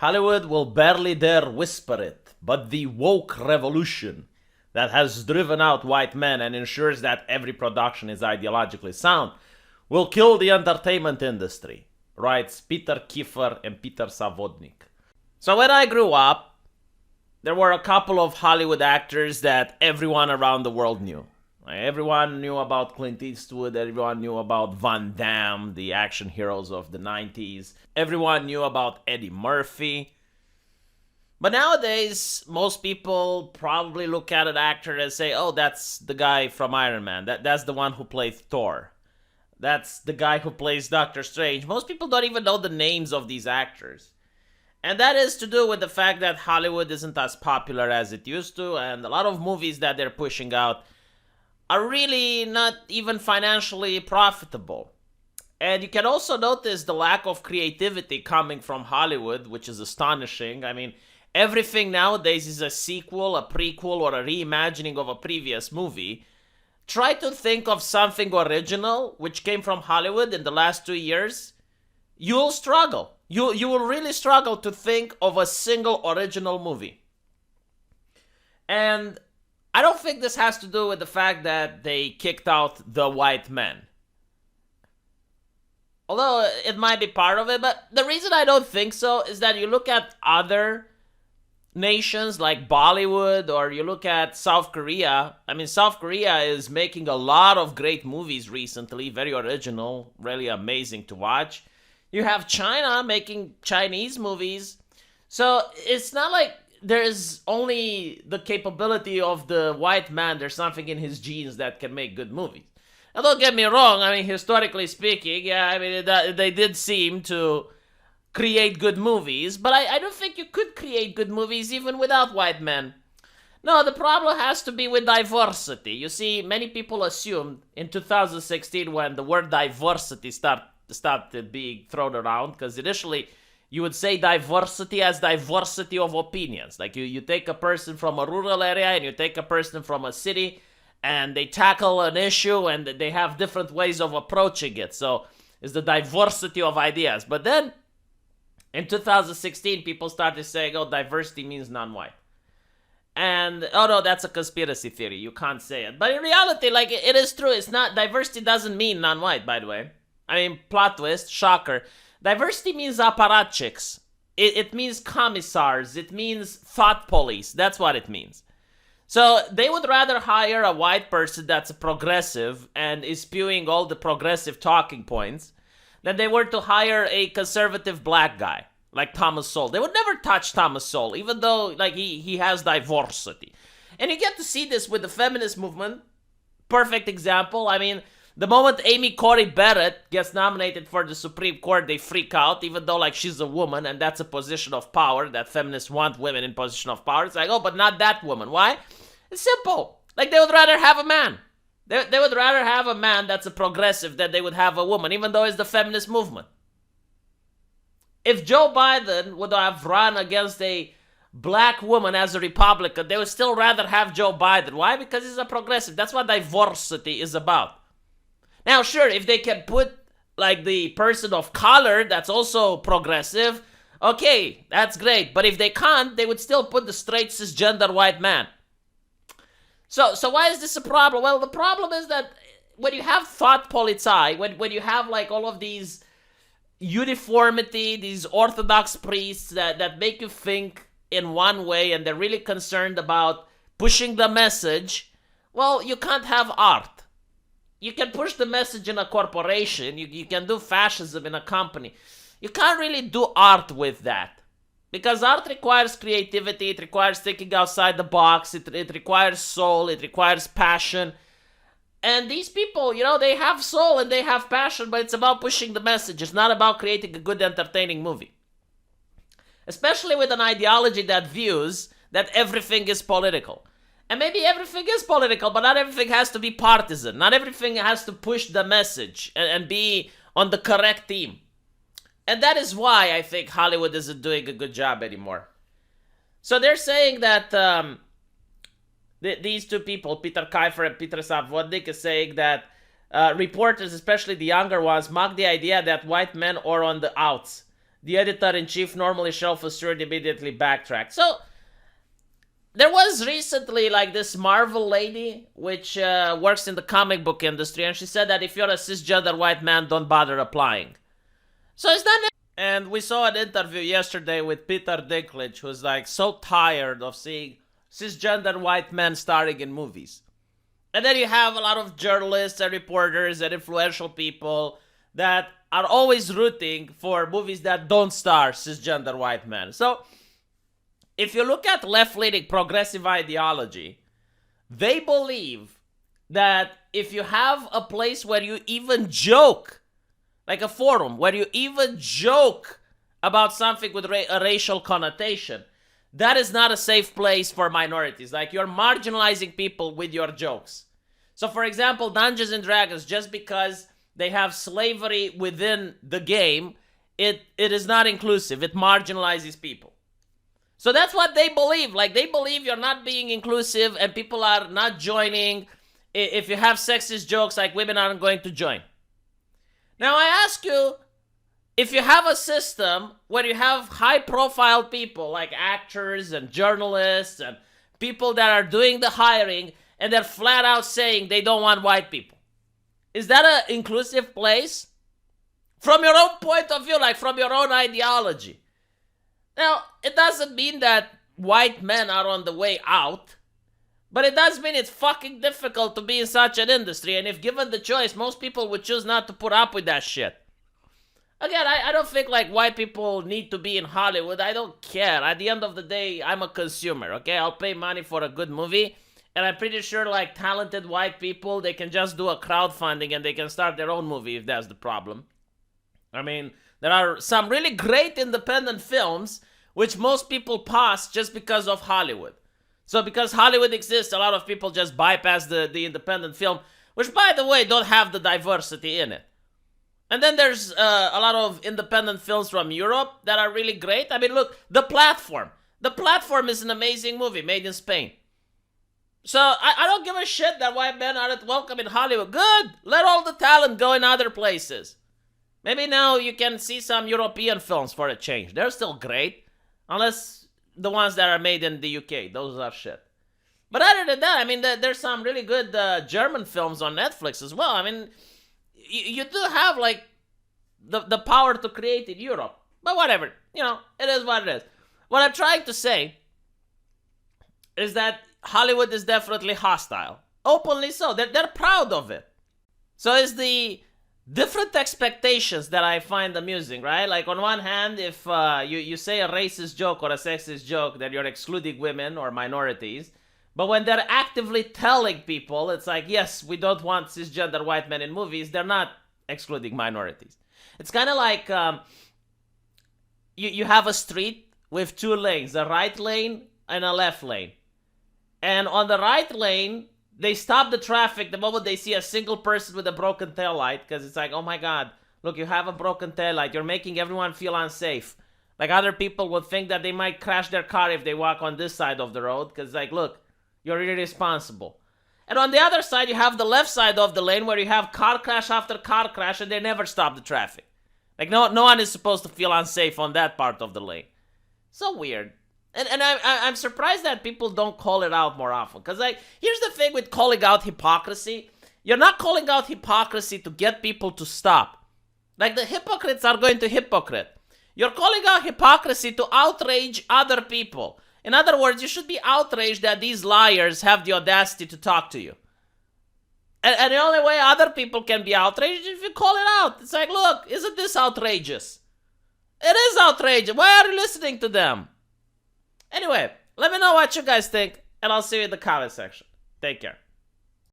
Hollywood will barely dare whisper it, but the woke revolution that has driven out white men and ensures that every production is ideologically sound will kill the entertainment industry, writes Peter Kiefer and Peter Savodnik. So when I grew up, there were a couple of Hollywood actors that everyone around the world knew. Everyone knew about Clint Eastwood, everyone knew about Van Damme, the action heroes of the 90s. Everyone knew about Eddie Murphy. But nowadays, most people probably look at an actor and say, oh, that's the guy from Iron Man. That's the one who played Thor. That's the guy who plays Doctor Strange. Most people don't even know the names of these actors. And that is to do with the fact that Hollywood isn't as popular as it used to, and a lot of movies that they're pushing out are really not even financially profitable. And you can also notice the lack of creativity coming from Hollywood, which is astonishing. I mean, everything nowadays is a sequel, a prequel, or a reimagining of a previous movie. Try to think of something original which came from Hollywood in the last 2 years. You'll struggle. You will really struggle to think of a single original movie. And I don't think this has to do with the fact that they kicked out the white men. Although it might be part of it, but the reason I don't think so is that you look at other nations like Bollywood, or you look at South Korea. I mean, South Korea is making a lot of great movies recently, very original, really amazing to watch. You have China making Chinese movies. So it's not like there's only the capability of the white man. There's something in his genes that can make good movies. Now, don't get me wrong. I mean, historically speaking, yeah, I mean, they did seem to create good movies. But I don't think you could create good movies even without white men. No, the problem has to be with diversity. You see, many people assumed in 2016 when the word diversity started being thrown around, because initially you would say diversity as diversity of opinions. Like you take a person from a rural area and you take a person from a city and they tackle an issue and they have different ways of approaching it. So it's the diversity of ideas. But then in 2016, people started saying, oh, diversity means non-white. And, oh no, that's a conspiracy theory. You can't say it. But in reality, like, it is true. It's not, diversity doesn't mean non-white, by the way. I mean, plot twist, shocker. Diversity means apparatchiks. It means commissars. It means thought police. That's what it means. So they would rather hire a white person that's a progressive and is spewing all the progressive talking points than they were to hire a conservative black guy like Thomas Sowell. They would never touch Thomas Sowell, even though like he has diversity. And you get to see this with the feminist movement. Perfect example. I mean, the moment Amy Coney Barrett gets nominated for the Supreme Court, they freak out, even though like she's a woman and that's a position of power, that feminists want women in position of power. It's like, oh, but not that woman. Why? It's simple. Like they would rather have a man. They would rather have a man that's a progressive than they would have a woman, even though it's the feminist movement. If Joe Biden would have run against a black woman as a Republican, they would still rather have Joe Biden. Why? Because he's a progressive. That's what diversity is about. Now, sure, if they can put, like, the person of color that's also progressive, okay, that's great. But if they can't, they would still put the straight cisgender white man. So why is this a problem? Well, the problem is that when you have thought polizei, when you have, like, all of these uniformity, these orthodox priests that make you think in one way and they're really concerned about pushing the message, well, you can't have art. You can push the message in a corporation. You can do fascism in a company. You can't really do art with that. Because art requires creativity. It requires thinking outside the box. It requires soul. It requires passion. And these people, you know, they have soul and they have passion, but it's about pushing the message. It's not about creating a good, entertaining movie. Especially with an ideology that views that everything is political. And maybe everything is political, but not everything has to be partisan. Not everything has to push the message and be on the correct team. And that is why I think Hollywood isn't doing a good job anymore. So they're saying that these two people, Peter Kiefer and Peter Savodnik, is saying that reporters, especially the younger ones, mock the idea that white men are on the outs. the editor-in-chief normally self-assured immediately backtracked. So there was recently like this Marvel lady, which works in the comic book industry, and she said that if you're a cisgender white man, don't bother applying. So it's not. And we saw an interview yesterday with Peter Dinklage, who's like so tired of seeing cisgender white men starring in movies. And then you have a lot of journalists and reporters and influential people that are always rooting for movies that don't star cisgender white men. So if you look at left-leaning progressive ideology, they believe that if you have a place where you even joke, like a forum, where you even joke about something with a racial connotation, that is not a safe place for minorities. Like, you're marginalizing people with your jokes. So, for example, Dungeons and Dragons, just because they have slavery within the game, it is not inclusive. It marginalizes people. So that's what they believe. Like, they believe you're not being inclusive and people are not joining. If you have sexist jokes, like, women aren't going to join. Now, I ask you, if you have a system where you have high-profile people like actors and journalists and people that are doing the hiring and they're flat out saying they don't want white people, is that an inclusive place? From your own point of view, like from your own ideology. Now, it doesn't mean that white men are on the way out, but it does mean it's fucking difficult to be in such an industry, and if given the choice, most people would choose not to put up with that shit. Again, I don't think like white people need to be in Hollywood. I don't care. At the end of the day, I'm a consumer, okay? I'll pay money for a good movie, and I'm pretty sure like talented white people, they can just do a crowdfunding and they can start their own movie if that's the problem. I mean, there are some really great independent films which most people pass just because of Hollywood. So because Hollywood exists, a lot of people just bypass the independent film, which, by the way, don't have the diversity in it. And then there's a lot of independent films from Europe that are really great. I mean, look, The Platform. The Platform is an amazing movie made in Spain. So I don't give a shit that white men aren't welcome in Hollywood. Good! Let all the talent go in other places. Maybe now you can see some European films for a change. They're still great. Unless the ones that are made in the UK. Those are shit. But other than that, I mean, there's some really good German films on Netflix as well. I mean, you do have, like, the power to create in Europe. But whatever. You know, it is what it is. What I'm trying to say is that Hollywood is definitely hostile. Openly so. They're proud of it. So it's the different expectations that I find amusing, right? Like, on one hand, if you say a racist joke or a sexist joke, then you're excluding women or minorities. But when they're actively telling people, it's like, yes, we don't want cisgender white men in movies, they're not excluding minorities. It's kind of like you have a street with two lanes, a right lane and a left lane. And on the right lane, they stop the traffic the moment they see a single person with a broken taillight, because it's like, oh my god, look, you have a broken taillight. You're making everyone feel unsafe. Like, other people would think that they might crash their car if they walk on this side of the road, because, like, look, you're irresponsible. And on the other side, you have the left side of the lane where you have car crash after car crash and they never stop the traffic. Like, no one is supposed to feel unsafe on that part of the lane. So weird. And I'm surprised that people don't call it out more often. Because, like, here's the thing with calling out hypocrisy. You're not calling out hypocrisy to get people to stop. Like, the hypocrites are going to hypocrite. You're calling out hypocrisy to outrage other people. In other words, you should be outraged that these liars have the audacity to talk to you. And the only way other people can be outraged is if you call it out. It's like, look, isn't this outrageous? It is outrageous. Why are you listening to them? Anyway, let me know what you guys think, and I'll see you in the comment section. Take care.